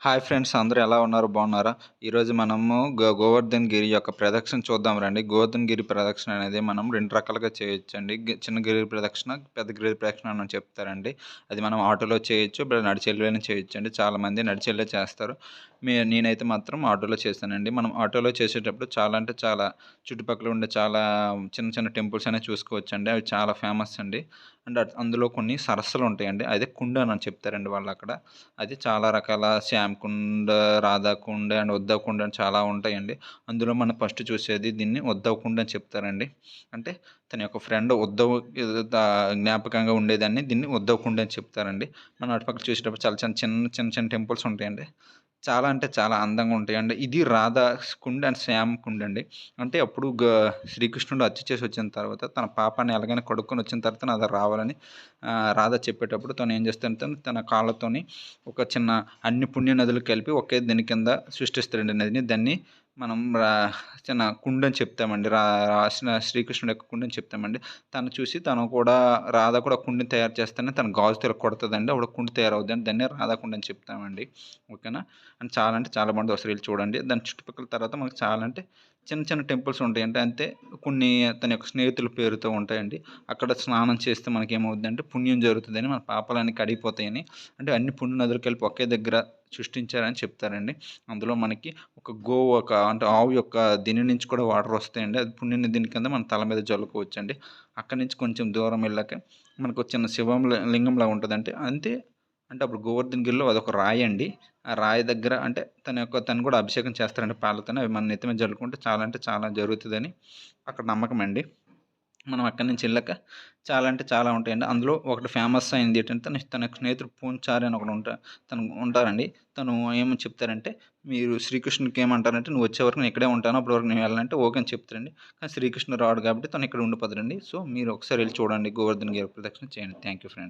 Hi friends, అందరూ ఎలా ఉన్నారు? బాగున్నారా? ఈరోజు మనము గోవర్ధన్ గిరి యొక్క ప్రదక్షిణ చూద్దాం రండి. గోవర్ధన్ గిరి ప్రదక్షిణ అనేది మనం 2 రకాలుగా చేయొచ్చండి. చిన్న గిరి ప్రదక్షిణ, పెద్ద గిరి ప్రదక్షిణ అని చెప్తారండి. అది మనం ఆటోలో చేయొచ్చు, నడిచెళ్ళైనా చేయొచ్చండి. చాలామంది నడిచెళ్ళే చేస్తారు. నేనైతే మాత్రం ఆటోలో చేశానండి. మనం ఆటోలో చేసేటప్పుడు చాలా అంటే చాలా చుట్టుపక్కల ఉండే చాలా చిన్న చిన్న టెంపుల్స్ అనేవి చూసుకోవచ్చండి. అవి చాలా ఫేమస్ అండి. అండ్ అందులో కొన్ని సరస్సులు ఉంటాయండి. అదే కుండ అని చెప్తారండి వాళ్ళక్కడ. అది చాలా రకాల శ్యామ్ కుండ్, రాధా కుండ్ అండ్ ఉద్ధవ్ కుండ్ అని చాలా ఉంటాయండి. అందులో మనం ఫస్ట్ చూసేది దీన్ని ఉద్ధవ్ కుండ్ అని చెప్తారండి. అంటే తన యొక్క ఫ్రెండ్ ఉద్ధవ్ జ్ఞాపకంగా ఉండేదాన్ని దీన్ని ఉద్ధవ్ కుండ్ అని చెప్తారండి. మనం అటుపక్క చూసేటప్పుడు చాలా చిన్న చిన్న టెంపుల్స్ ఉంటాయండి. చాలా అంటే చాలా అందంగా ఉంటాయండి. ఇది రాధా కుండ్ అండ్ శ్యామ్ కుండ్ అండి. అంటే అప్పుడు శ్రీకృష్ణుడు హత్య చేసి వచ్చిన తర్వాత తన పాపాన్ని ఎలాగైనా కడుక్కొని వచ్చిన తర్వాత నాది రావాలని రాధ చెప్పేటప్పుడు తను ఏం చేస్తాడంటే తన కాళ్ళతోని ఒక చిన్న అన్ని పుణ్య నదులు కలిపి ఒకే దీని కింద సృష్టిస్తాడండి నదిని. దాన్ని మనం చిన్న కుండ అని చెప్తామండి. రాసిన శ్రీకృష్ణుడి యొక్క కుండ అని చెప్తామండి. తను చూసి తను కూడా రాధ కూడా కుండని తయారు చేస్తేనే తన గాజుతో ఇలా కొడతదండి. అప్పుడు కుండ తయారవుద్దండి. దాన్నే రాధా కుండ అని చెప్తామండి. ఓకేనా? అండ్ చాలా అంటే చాలా బాగుంటది. ఒకసారి వెళ్లి చూడండి. దాని చుట్టుపక్కల తర్వాత మనకు చాలా అంటే చిన్న చిన్న టెంపుల్స్ ఉంటాయండి. అంతే కొన్ని తన యొక్క స్నేహితుల పేరుతో ఉంటాయండి. అక్కడ స్నానం చేస్తే మనకేమవుద్దంటే పుణ్యం జరుగుతదని, మన పాపాలన్నీ కడిగిపోతాయని, అంటే అన్ని పుణ్య నదులు కలిపి ఒకే దగ్గర సృష్టించారని చెప్తారండి. అందులో మనకి ఒక అంటే ఆవు యొక్క దిని నుంచి కూడా వాటర్ వస్తాయండి. అది పుణ్య నదిని కింద మన తల మీద జల్లుకోవచ్చండి. అక్కడి నుంచి కొంచెం దూరం వెళ్ళాక మనకు చిన్న లింగంలా ఉంటదండి. అంతే అంటే అప్పుడు గోవర్ధన గిరిలో అదొక రాయండి. ఆ రాయి దగ్గర అంటే తను కూడా అభిషేకం చేస్తారండి పాలతోని. అవి మన నెత్తి మీద జల్లుకుంటే చాలా అంటే చాలా జరుగుతదని అక్కడ నమ్మకమండి. మనం అక్కడి నుంచి ఎళ్ళాక చాలా అంటే చాలా ఉంటాయండి. అందులో ఒకటి ఫేమస్ అయింది ఏంటంటే తన స్నేహితుడు పూంచారి అని తను ఉంటారండి. తను ఏమని చెప్తారంటే, మీరు శ్రీకృష్ణుడికి ఏమంటారంటే, "నువ్వు వచ్చే వరకు నేను ఇక్కడే ఉంటాను. అప్పటి వరకు నేను వెళ్ళాలంటే" ఓకే అని చెప్తారండి. కానీ శ్రీకృష్ణుడు రాడు కాబట్టి తను ఇక్కడ ఉండిపోతాడండి. సో, మీరు ఒకసారి ఎళ్లి చూడండి. గోవర్ధన గిరి ప్రదక్షిణ చేయండి. Thank you friends.